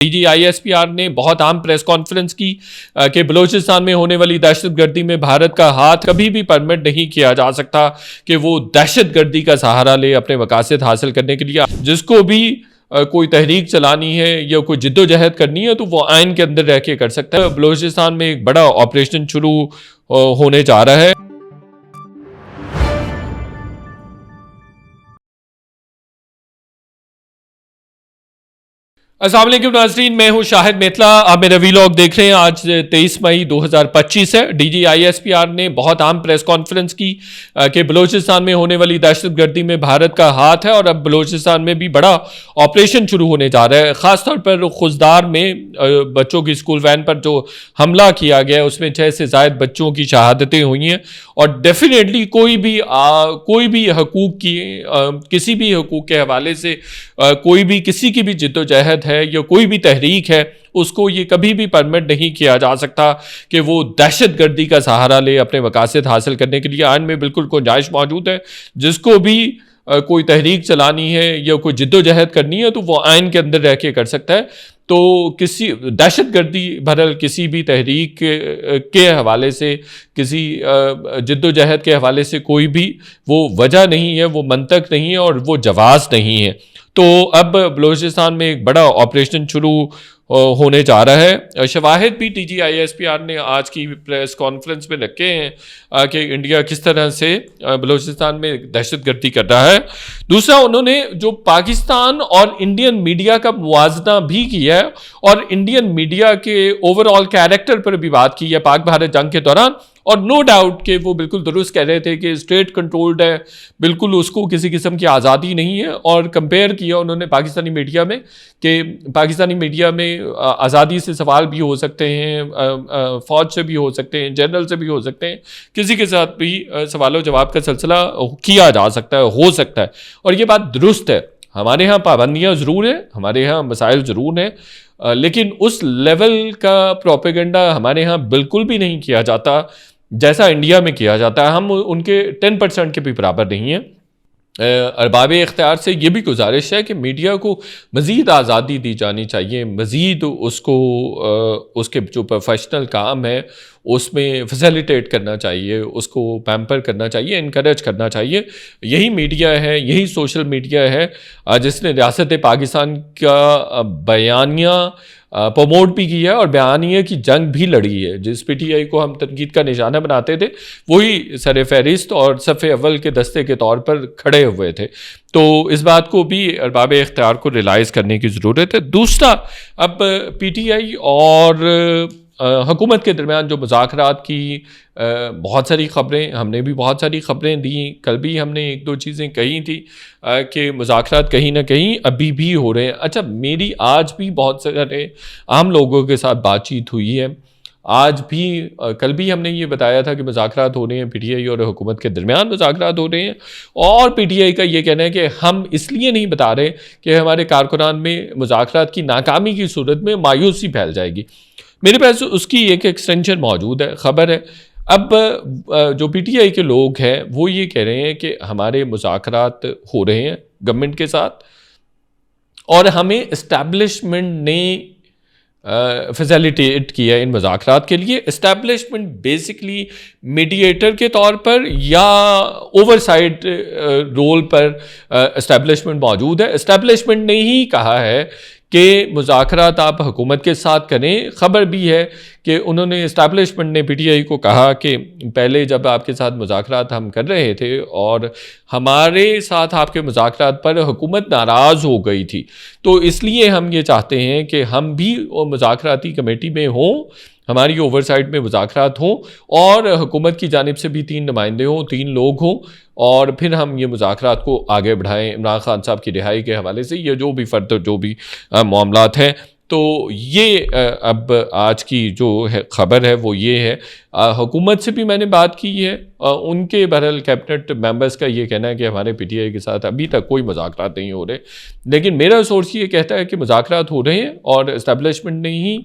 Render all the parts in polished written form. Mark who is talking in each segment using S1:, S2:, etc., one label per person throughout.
S1: DGISPR ने बहुत आम प्रेस कॉन्फ्रेंस की कि बलूचिस्तान में होने वाली दहशतगर्दी में भारत का हाथ कभी भी परमिट नहीं किया जा सकता कि वो दहशतगर्दी का सहारा ले अपने मकासद हासिल करने के लिए। जिसको भी कोई तहरीक चलानी है या कोई जिद्दोजहद करनी है तो वो आइन के अंदर रह के कर सकता है। बलूचिस्तान में एक बड़ा ऑपरेशन शुरू होने जा रहा है। अस्सलाम वालेकुम नाज़रीन, मैं हूं शाहिद मेतला। आप मेरा वीलॉग देख रहे हैं। आज 23 मई 2025 है। DGISPR ने बहुत आम प्रेस कॉन्फ्रेंस की कि बलूचिस्तान में होने वाली दहशतगर्दी में भारत का हाथ है और अब बलूचिस्तान में भी बड़ा ऑपरेशन शुरू होने जा रहा है। ख़ासतौर पर खुजदार में बच्चों की स्कूल वैन पर जो हमला किया गया उसमें 6 से ज़ायद बच्चों की शहादतें हुई हैं और डेफिनेटली कोई भी हकूक़ की किसी भी हकूक़ के हवाले से कोई भी किसी की भी जिद्दोजहद है या कोई भी तहरीक है उसको ये कभी भी परमिट नहीं किया जा सकता कि वो दहशतगर्दी का सहारा ले अपने मकासद हासिल करने के लिए। आइन में बिल्कुल गुंजाइश मौजूद है। जिसको भी कोई तहरीक चलानी है या कोई जिद्दोजहद करनी है तो वो आइन के अंदर रह के कर सकता है। तो किसी दहशतगर्दी बहरहाल किसी भी तहरीक के हवाले से किसी जिद्दोजहद के हवाले से कोई भी वो वजह नहीं है, वो मंतक नहीं है और वो जवाज़ नहीं है। तो अब बलूचिस्तान में एक बड़ा ऑपरेशन शुरू होने जा रहा है। शवाहिद भी DGISPR ने आज की प्रेस कॉन्फ्रेंस में रखे हैं कि इंडिया किस तरह से बलूचिस्तान में दहशतगर्दी कर रहा है। दूसरा, उन्होंने जो पाकिस्तान और इंडियन मीडिया का मुवाजना भी किया है और इंडियन मीडिया के ओवरऑल कैरेक्टर पर भी बात की है पाक भारत जंग के दौरान। और नो डाउट कि वो बिल्कुल दुरुस्त कह रहे थे कि स्टेट कंट्रोल्ड है, बिल्कुल उसको किसी किस्म की आज़ादी नहीं है। और कंपेयर किया उन्होंने पाकिस्तानी मीडिया में कि पाकिस्तानी मीडिया में आज़ादी से सवाल भी हो सकते हैं, फ़ौज से भी हो सकते हैं, जनरल से भी हो सकते हैं, किसी के साथ भी सवाल जवाब का सिलसिला किया जा सकता है, हो सकता है। और ये बात दुरुस्त है। हमारे यहाँ पाबंदियाँ ज़रूर हैं, हमारे यहाँ मसाइल ज़रूर हैं, लेकिन उस लेवल का प्रोपेगेंडा हमारे यहाँ बिल्कुल भी नहीं किया जाता जैसा इंडिया में किया जाता है। हम उनके 10% के भी बराबर नहीं हैं। अरबाब इख्तियार से ये भी गुजारिश है कि मीडिया को मज़ीद आज़ादी दी जानी चाहिए, मज़ीद उसको उसके जो प्रोफेशनल काम है उसमें फैसिलिटेट करना चाहिए, उसको पैम्पर करना चाहिए, इनकरेज करना चाहिए। यही मीडिया है, यही सोशल मीडिया है जिसने रियासत पाकिस्तान का बयानिया प्रमोट भी किया और बयानिया की जंग भी लड़ी है। जिस PTI को हम तनकीद का निशाना बनाते थे वही सर फहरिस्त और सफ़े अव्वल के दस्ते के तौर पर खड़े हुए थे। तो इस बात को भी अरबाब इख्तियार को रियलाइज़ करने की ज़रूरत है। दूसरा, अब PTI और हुकूमत के दरमियान जो मुज़ाकरात की बहुत सारी ख़बरें, हमने भी बहुत सारी ख़बरें दी। कल भी हमने एक दो चीज़ें कही थी कि मुज़ाकरात कहीं ना कहीं अभी भी हो रहे हैं। अच्छा, मेरी आज भी बहुत सारे आम लोगों के साथ बातचीत हुई है। आज भी कल भी हमने ये बताया था कि मुज़ाकरात हो रहे हैं, PTI और हुकूमत के दरमियान मुज़ाकरात हो रहे हैं। और PTI का ये कहना है कि हम इसलिए नहीं बता रहे कि हमारे कारकुनान में मुज़ाकरात की नाकामी की सूरत में मायूसी फैल जाएगी। मेरे पास उसकी एक एक्सटेंशन मौजूद है, ख़बर है। अब जो PTI के लोग हैं वो ये कह रहे हैं कि हमारे मुज़ाकरात हो रहे हैं गवर्नमेंट के साथ और हमें इस्टेब्लिशमेंट ने फैसिलिटेट किया इन मुज़ाकरात के लिए। इस्टेब्लिशमेंट बेसिकली मीडिएटर के तौर पर या ओवरसाइट रोल पर इस्टेब्लिशमेंट मौजूद है। इस्टेब्लिशमेंट ने ही कहा है कि मुज़ाकरात आप हुकूमत के साथ करें। ख़बर भी है कि उन्होंने इस्टेब्लिशमेंट ने PTI को कहा कि पहले जब आपके साथ मुज़ाकरात हम कर रहे थे और हमारे साथ आपके मुज़ाकरात पर हुकूमत नाराज़ हो गई थी, तो इसलिए हम ये चाहते हैं कि हम भी मुज़ाकराती कमेटी में हों, हमारी ओवरसाइट में मुज़ाकरात हों और हुकूमत की जानिब से भी 3 नुमाइंदे हों, 3 लोग हों और फिर हम ये मुज़ाकरात को आगे बढ़ाएं इमरान खान साहब की रिहाई के हवाले से, ये जो भी फ़र्द जो भी मामलात हैं। तो ये अब आज की जो है ख़बर है वो ये है। हुकूमत से भी मैंने बात की है, उनके बहरहाल कैबिनेट मेंबर्स का ये कहना है कि हमारे PTI के साथ अभी तक कोई मुज़ाकरात नहीं हो रहे। लेकिन मेरा सोर्स ये कहता है कि मुज़ाकरात हो रहे हैं और इस्टेब्लिशमेंट ने ही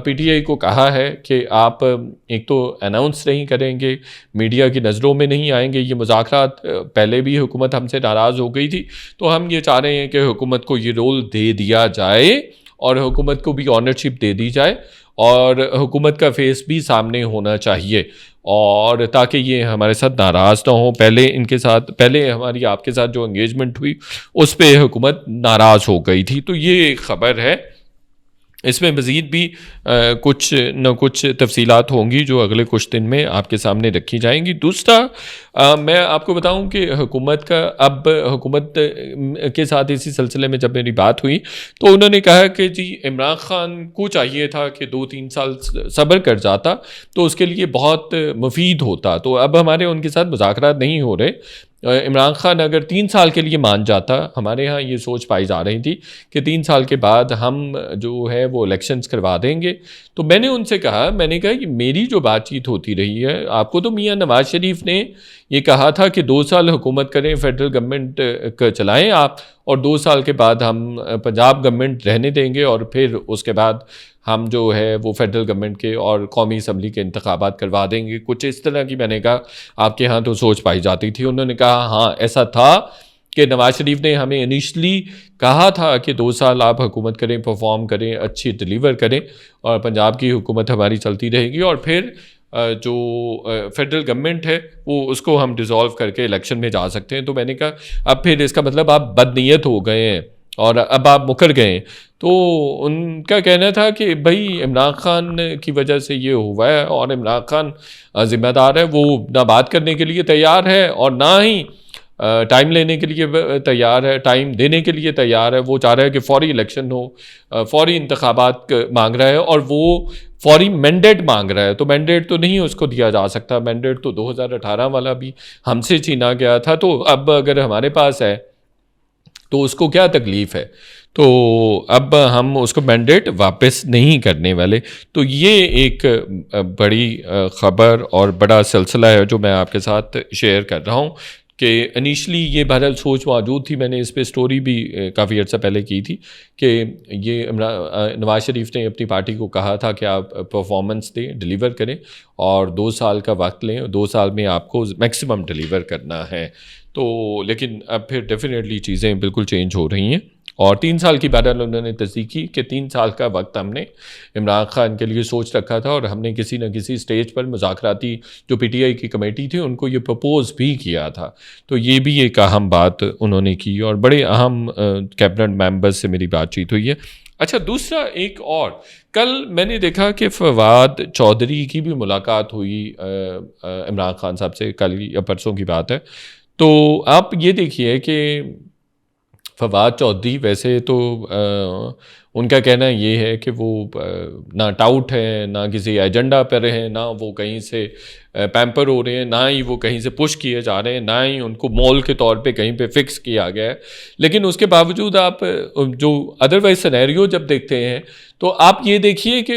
S1: PTI को कहा है कि आप एक तो अनाउंस नहीं करेंगे, मीडिया की नज़रों में नहीं आएंगे ये मुज़ाकरात। पहले भी हुकूमत हमसे नाराज़ हो गई थी, तो हम ये चाह रहे हैं कि हुकूमत को ये रोल दे दिया जाए और हुकूमत को भी ऑनरशिप दे दी जाए और हुकूमत का फेस भी सामने होना चाहिए, और ताकि ये हमारे साथ नाराज़ ना हो। पहले हमारी आपके साथ जो एंगेजमेंट हुई उस पे हुकूमत नाराज़ हो गई थी। तो ये एक ख़बर है, इसमें मज़ीद भी कुछ न कुछ तफसीलात होंगी जो अगले कुछ दिन में आपके सामने रखी जाएंगी। दूसरा, मैं आपको बताऊं कि हुकूमत के साथ इसी सिलसिले में जब मेरी बात हुई तो उन्होंने कहा कि जी इमरान खान को चाहिए था कि 2-3 साल सब्र कर जाता तो उसके लिए बहुत मुफीद होता। तो अब हमारे उनके साथ मुज़ाकरात नहीं हो रहे। इमरान खान अगर 3 साल के लिए मान जाता, हमारे यहाँ ये सोच पाई जा रही थी कि 3 साल के बाद हम जो है वो इलेक्शंस करवा देंगे। तो मैंने उनसे कहा, कि मेरी जो बातचीत होती रही है, आपको तो मियाँ नवाज शरीफ ने ये कहा था कि 2 साल हुकूमत करें, फेडरल गवर्नमेंट चलाएं आप, और 2 साल के बाद हम पंजाब गवर्नमेंट रहने देंगे और फिर उसके बाद हम जो है वो फेडरल गवर्नमेंट के और कौमी असम्बली के इंतखाबात करवा देंगे। कुछ इस तरह की मैंने कहा आपके यहाँ तो सोच पाई जाती थी। उन्होंने कहा हाँ ऐसा था कि नवाज शरीफ ने हमें इनिशली कहा था कि 2 साल आप हुकूमत करें, परफॉर्म करें, अच्छी डिलीवर करें और पंजाब की हुकूमत हमारी चलती रहेगी, और फिर जो फेडरल गवर्नमेंट है वो उसको हम डिसॉल्व करके इलेक्शन में जा सकते हैं। तो मैंने कहा अब फिर इसका मतलब आप बदनीयत हो गए हैं और अब आप मुकर गए। तो उनका कहना था कि भाई इमरान खान की वजह से ये हुआ है और इमरान खान ज़िम्मेदार है, वो ना बात करने के लिए तैयार है और ना ही टाइम लेने के लिए तैयार है, टाइम देने के लिए तैयार है। वो चाह रहा है कि फौरी इलेक्शन हो, फौरी इंतखाबात मांग रहा है और वो फौरी मैंडेट मांग रहा है। तो मैंडेट तो नहीं उसको दिया जा सकता, मैंडेट तो 2018 वाला भी हमसे छीना गया था। तो अब अगर हमारे पास है तो उसको क्या तकलीफ़ है, तो अब हम उसको मैंडेट वापस नहीं करने वाले। तो ये एक बड़ी ख़बर और बड़ा सिलसिला है जो मैं आपके साथ शेयर कर रहा हूँ कि इनिशली ये बहरहाल सोच मौजूद थी, मैंने इस पे स्टोरी भी काफ़ी अर्सा पहले की थी कि ये नवाज शरीफ ने अपनी पार्टी को कहा था कि आप परफॉर्मेंस दें, डिलीवर करें और 2 साल का वक्त लें, 2 साल में आपको मैक्सिमम डिलीवर करना है। तो लेकिन अब फिर डेफिनेटली चीज़ें बिल्कुल चेंज हो रही हैं और 3 साल की बहरहाल उन्होंने तस्दीक की कि 3 साल का वक्त हमने इमरान खान के लिए सोच रखा था और हमने किसी न किसी स्टेज पर मुज़ाकराती जो पीटीआई की कमेटी थी उनको ये प्रपोज़ भी किया था। तो ये भी एक अहम बात उन्होंने की और बड़े अहम कैबिनेट मेंबर्स से मेरी बातचीत हुई है। अच्छा, दूसरा एक और, कल मैंने देखा कि फवाद चौधरी की भी मुलाकात हुई इमरान खान साहब से, कल या परसों की बात है। तो आप ये देखिए कि फवाद चौधरी वैसे तो उनका कहना ये है कि वो ना टाउट है, ना किसी एजेंडा पर हैं, ना वो कहीं से पैम्पर हो रहे हैं, ना ही वो कहीं से पुश किए जा रहे हैं, ना ही उनको मॉल के तौर पे कहीं पे फिक्स किया गया है। लेकिन उसके बावजूद आप जो अदरवाइज सिनेरियो जब देखते हैं तो आप ये देखिए कि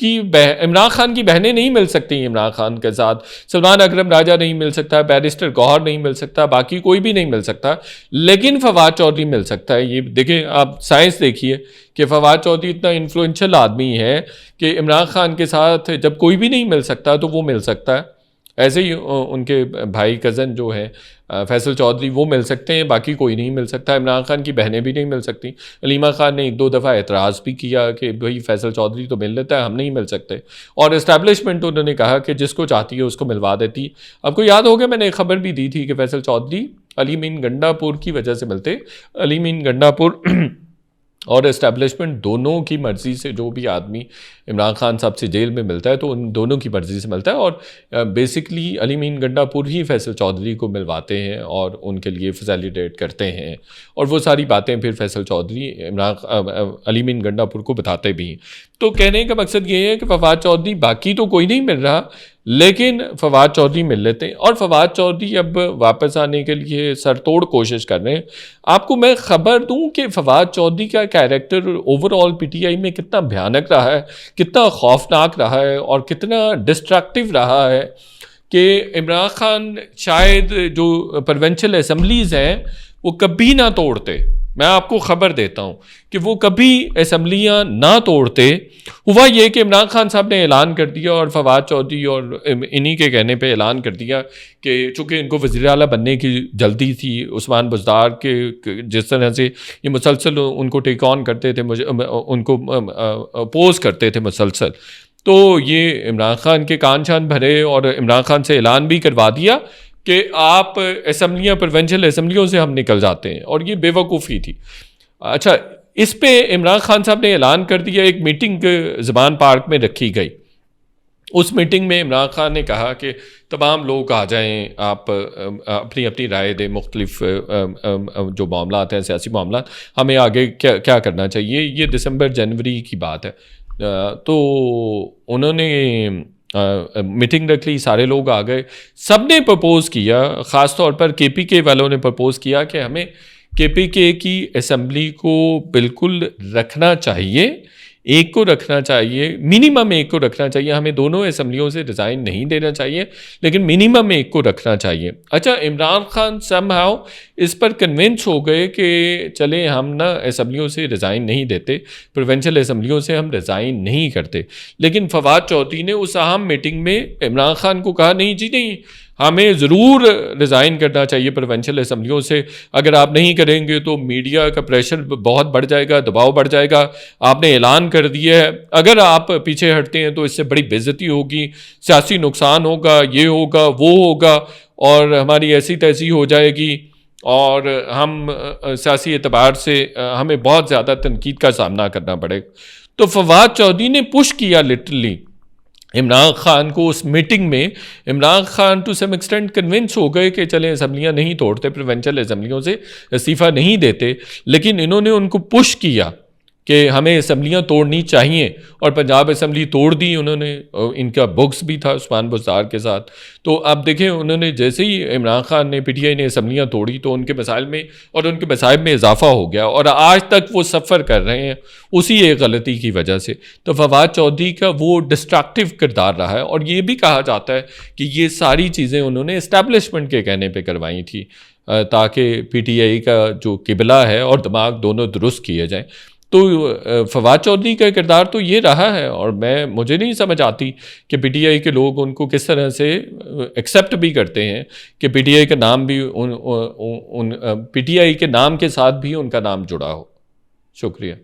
S1: इमरान खान की बहनें नहीं मिल सकती इमरान खान के साथ, सलमान अकरम राजा नहीं मिल सकता, बैरिस्टर गौहर नहीं मिल सकता, बाकी कोई भी नहीं मिल सकता, लेकिन फवाद चौधरी मिल सकता है। ये देखिए, आप साइंस देखिए कि फवाद चौधरी इतना इन्फ्लुएंशियल आदमी है कि इमरान खान के साथ जब कोई भी नहीं मिल सकता तो वो मिल सकता है। ऐसे ही उनके भाई कज़न जो हैं फैसल चौधरी वो मिल सकते हैं, बाकी कोई नहीं मिल सकता। इमरान खान की बहनें भी नहीं मिल सकती। अलीमा खान ने 1-2 दफ़ा एतराज़ भी किया कि भाई फैसल चौधरी तो मिल लेता है, हम नहीं मिल सकते। और इस्टेब्लिशमेंट उन्होंने कहा कि जिसको चाहती है उसको मिलवा देती। आपको याद होगा मैंने एक खबर भी दी थी कि फैसल चौधरी अली मीन गंडापुर की वजह से मिलते। अली मीन गंडापुर और इस्टेब्लिशमेंट दोनों की मर्ज़ी से जो भी आदमी इमरान खान साहब से जेल में मिलता है तो उन दोनों की मर्ज़ी से मिलता है और बेसिकली अली मीन गंडापुर ही फैसल चौधरी को मिलवाते हैं और उनके लिए फैसिलिटेट करते हैं और वो सारी बातें फिर फैसल चौधरी अली मीन गंडापुर को बताते भी हैं। तो कहने का मकसद ये है कि फवाद चौधरी, बाकी तो कोई नहीं मिल रहा लेकिन फवाद चौधरी मिल लेते हैं और फवाद चौधरी अब वापस आने के लिए सरतोड़ कोशिश कर रहे हैं। आपको मैं ख़बर दूं कि फवाद चौधरी का कैरेक्टर ओवरऑल पीटीआई में कितना भयानक रहा है, कितना खौफनाक रहा है और कितना डिस्ट्रक्टिव रहा है कि इमरान खान शायद जो प्रोविंशियल असम्बलीज़ हैं वो कभी ना तोड़ते, मैं आपको खबर देता हूं कि वो कभी असम्बलियां ना तोड़ते। हुआ ये कि इमरान खान साहब ने ऐलान कर दिया और फवाद चौधरी और इन्हीं के कहने पे ऐलान कर दिया कि चूँकि इनको वज़ीर आला बनने की जल्दी थी, उस्मान बुज़दार के जिस तरह से ये मुसलसल उनको टेक ऑन करते थे, उनको अपोज करते थे मुसलसल, तो ये इमरान खान के कान शान भरे और इमरान खान से ऐलान भी करवा दिया कि आप असम्बलियाँ प्रोविंशियल असम्बलियों से हम निकल जाते हैं, और ये बेवकूफ़ी थी। अच्छा, इस पे इमरान खान साहब ने ऐलान कर दिया, एक मीटिंग ज़बान पार्क में रखी गई। उस मीटिंग में इमरान खान ने कहा कि तमाम लोग आ जाएं, आप अपनी अपनी राय दें, मुख्तलिफ जो मामलात हैं, सियासी मामलात, हमें आगे क्या क्या करना चाहिए। ये दिसंबर जनवरी की बात है। तो उन्होंने मीटिंग रख ली, सारे लोग आ गए, सब ने प्रपोज़ किया, ख़ास तौर पर KPK वालों ने प्रपोज़ किया कि हमें KPK की असम्बली को बिल्कुल रखना चाहिए, एक को रखना चाहिए, मिनिमम एक को रखना चाहिए, हमें दोनों असम्बलियों से रिज़ाइन नहीं देना चाहिए, लेकिन मिनिमम एक को रखना चाहिए। अच्छा, इमरान खान समहाउ इस पर कन्विंस हो गए कि चले हम ना असम्बलियों से रिज़ाइन नहीं देते, प्रोविंशियल असम्बलियों से हम रिज़ाइन नहीं करते। लेकिन फवाद चौधरी ने उस अहम मीटिंग में इमरान खान को कहा, नहीं जी नहीं, हमें ज़रूर रिज़ाइन करना चाहिए प्रोविंशियल असम्बलियों से, अगर आप नहीं करेंगे तो मीडिया का प्रेशर बहुत बढ़ जाएगा, दबाव बढ़ जाएगा, आपने ऐलान कर दिया है, अगर आप पीछे हटते हैं तो इससे बड़ी बेइज्जती होगी, सियासी नुकसान होगा, ये होगा वो होगा, और हमारी ऐसी तैसी हो जाएगी, और हम सियासी एतबार से हमें बहुत ज़्यादा तनकीद का सामना करना पड़ेगा। तो फवाद चौधरी ने पुश किया लिटरली इमरान खान को। उस मीटिंग में Imran Khan to some extent convince हो गए कि चलें असम्बलियाँ नहीं तोड़ते, प्रोविंशियल असम्बलियों से इस्तीफ़ा नहीं देते, लेकिन इन्होंने उनको पुश किया कि हमें असम्बलियाँ तोड़नी चाहिए, और पंजाब असम्बली तोड़ दी उन्होंने। इनका बुक्स भी था उस्मान बुज़दार के साथ। तो अब देखें, उन्होंने जैसे ही इमरान खान ने PTI ने असम्बलियाँ तोड़ी तो उनके मसाइल में और उनके मसाइब में इजाफा हो गया, और आज तक वो सफ़र कर रहे हैं उसी एक गलती की वजह से। तो फवाद चौधरी का वो डिस्ट्रक्टिव किरदार रहा है, और ये भी कहा जाता है कि ये सारी चीज़ें उन्होंने इस्टेब्लिशमेंट के कहने पर करवाई थी, ताकि PTI का जो किबला है और दिमाग दोनों दुरुस्त किए जाएँ। तो फवाद चौधरी का किरदार तो ये रहा है, और मुझे नहीं समझ आती कि PTI के लोग उनको किस तरह से एक्सेप्ट भी करते हैं कि PTI का नाम भी PTI के नाम के साथ भी उनका नाम जुड़ा हो। शुक्रिया।